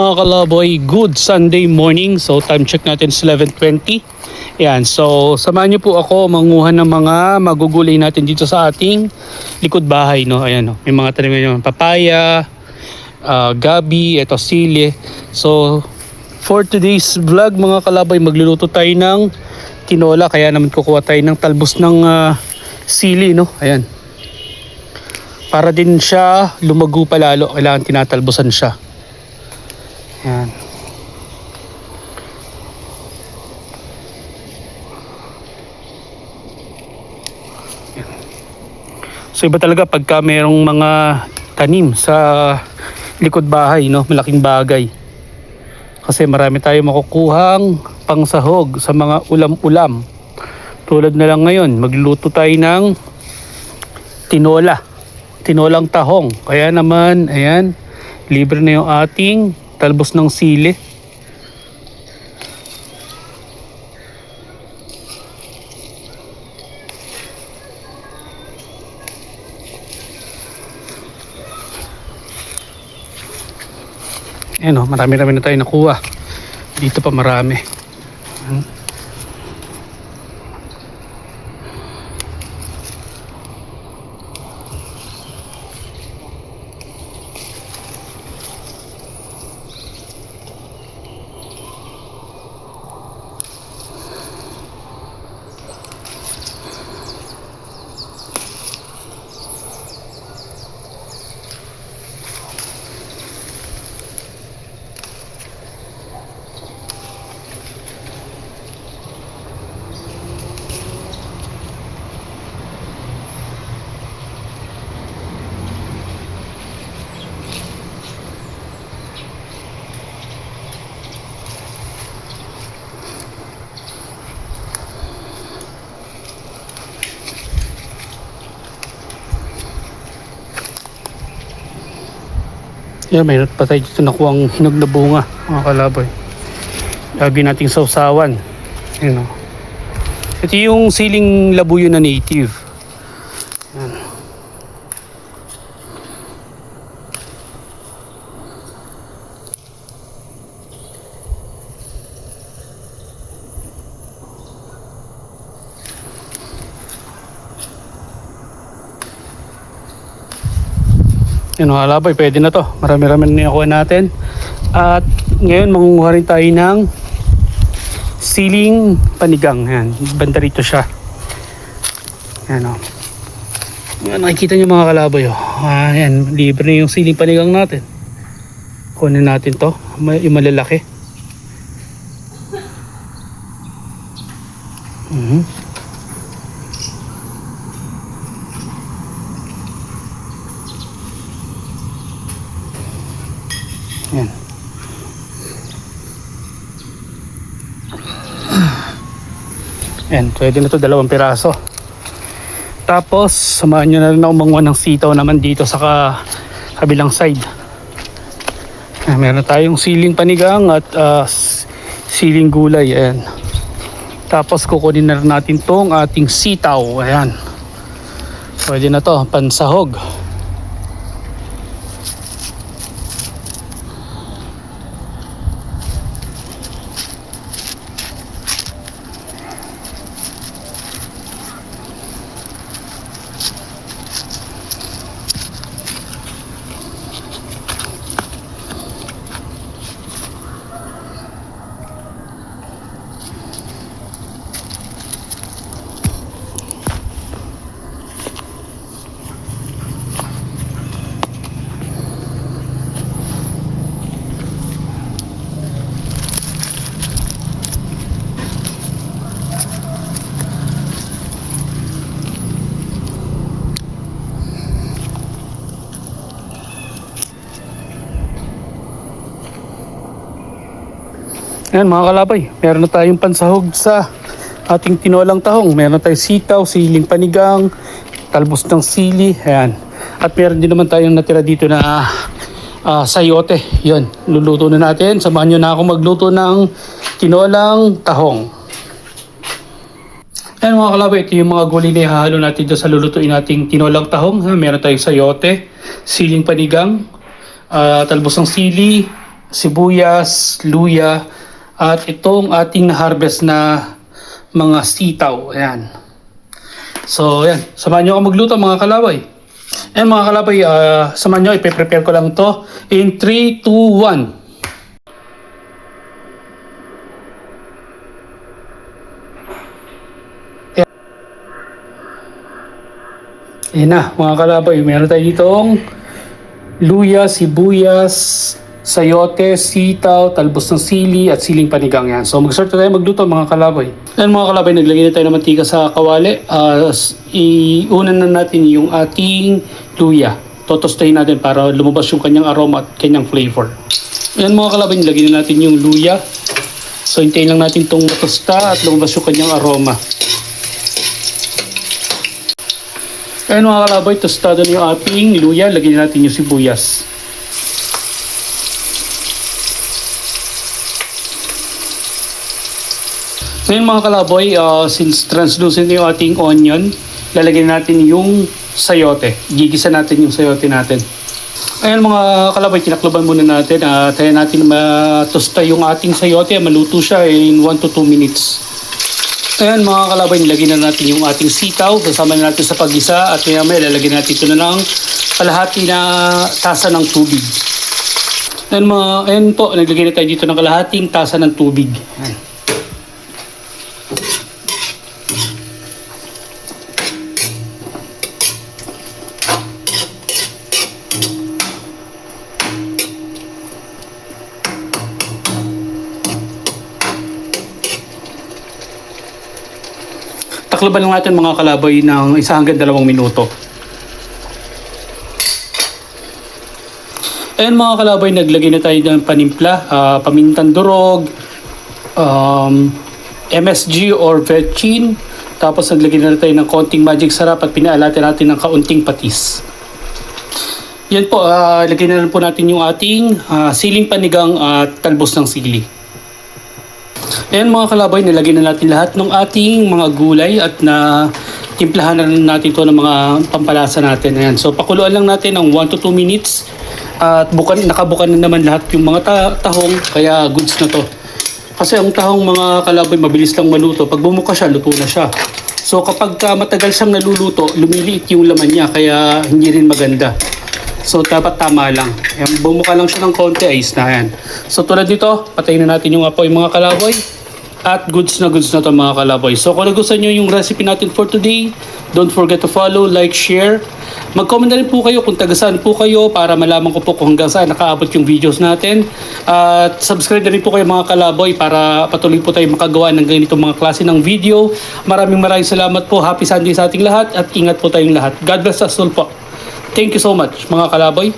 Mga kalaboy, good Sunday morning. So time check natin is 11:20. Yan, so samahan niyo po ako manguha ng mga magugulay natin dito sa ating likod bahay, no. Ayan, no. May mga tanim ng papaya, gabi, eto sili. So for today's vlog mga kalaboy, magluluto tayo ng tinola. Kaya naman kukuha tayo ng talbos ng sili, no. Ayan. Para din siya lumago pa lalo, kailangan tinatalbosan siya. Yan. So iba talaga pagka mayroong mga tanim sa likod bahay, no, malaking bagay. Kasi marami tayong makukuhang pangsahog sa mga ulam-ulam. Tulad na lang ngayon, magluluto tayo ng tinolang tahong. Kaya naman, ayan, libre na yung ating talbos ng sili. Ayan o, marami-rami na tayo nakuha. Dito pa marami. Yan, mayroon pa tayo dito nakuha ang hinog na bunga, mga kalaboy. Lagi nating sausawan. Yan o. Ito yung siling labuyo na native. Yan. Yan mga kalaboy, pwede na to. Marami-rami na nakuha natin. At ngayon mangunguha rin tayo ng siling panigang. Yan, banda rito siya. Yan o. Yan, nakikita nyo mga kalaboy. Yan, libre na yung siling panigang natin. Kunin natin to, yung malalaki. Yan. Yan, pwede na to, 2 piraso. Tapos samahan nyo na rin ako manguha ng sitaw naman dito sa kabilang side. Yan, meron tayong siling panigang at siling gulay. Ayan. Tapos kukunin na rin natin tong ating sitaw. Ayan, pwede na to, pansahog. Ayan mga kalabay, meron na tayong pansahog sa ating tinolang tahong. Meron na tayong sitaw, siling panigang, talbos ng sili. Ayan. At meron din naman tayong natira dito na sayote. Yun, luluto na natin. Samahan nyo na ako magluto ng tinolang tahong. Ayan mga kalabay, ito yung mga gulay na ihahalo natin dito sa lulutuin nating tinolang tahong. Meron tayong sayote, siling panigang, talbos ng sili, sibuyas, luya, at itong ating na-harvest na mga sitaw. Ayan. So, ayan. Samahan nyo ako magluto mga kalaway. Ayan mga kalaway, samahan nyo, ipe-prepare ko lang to in 3, 2, 1. Ayan na mga kalabay, meron tayo ditong luya, sibuyas, sayote, sitaw, talbos ng sili at siling panigang yan. So mag-start na tayo magluto mga kalabay. Ayan mga kalabay, naglagay na tayo ng mantika sa kawali. Iunan na natin yung ating luya. Totostahin natin para lumabas yung kanyang aroma at kanyang flavor. Ayan mga kalabay, nilagay na natin yung luya. So hintayin lang natin itong matosta at lumabas yung kanyang aroma. Ayan mga kalabay, tostado na yung ating luya. Lagyan natin yung sibuyas. Ngayon mga kalaboy, since translucent yung ating onion, lalagyan natin yung sayote. Gigisa natin yung sayote natin. Ayan mga kalaboy, tinakloban muna natin. Tayo natin matosta yung ating sayote. Maluto siya in 1 to 2 minutes. Ayan mga kalabay, nilagyan na natin yung ating sitaw. Kasama na natin sa pag-isa at maya lalagyan natin ito na ng kalahati na tasa ng tubig. Ayan po, naglagay na tayo dito ng kalahating tasa ng tubig. Ayan. Takloban lang natin mga kalaboy ng 1 hanggang 2 minuto. Ayan mga kalaboy, naglagay na tayo ng panimpla, pamintang durog, MSG or vetchin. Tapos naglagay na tayo ng konting magic sarap at pinaalatan natin ng kaunting patis. Yan po, lagay na po natin yung ating siling panigang at talbos ng sili. Ayan mga kalaboy, nilagay na natin lahat ng ating mga gulay at na timplahan na natin ito ng mga pampalasa natin. Ayan. So pakuluan lang natin ng 1 to 2 minutes at nakabukan na naman lahat yung mga tahong, kaya goods na to. Kasi ang tahong mga kalaboy mabilis lang maluto. Pag bumuka siya, luto na siya. So kapag matagal siyang naluluto, lumiliit yung laman niya kaya hindi rin maganda. So dapat tama lang. Ayan, bumuka lang siya ng konti, ayos na yan. So tulad dito, patayin na natin yung apoy mga kalaboy. At goods na to mga kalaboy. So kung nagustuhan nyo yung recipe natin for today, don't forget to follow, like, share. Mag-comment na rin po kayo kung taga saan po kayo para malaman ko po kung hanggang saan nakaabot yung videos natin. At subscribe na rin po kayo mga kalaboy para patuloy po tayo makagawa ng ganitong mga klase ng video. Maraming salamat po. Happy Sunday sa ating lahat at ingat po tayong lahat. God bless us all po. Thank you so much mga kalaboy.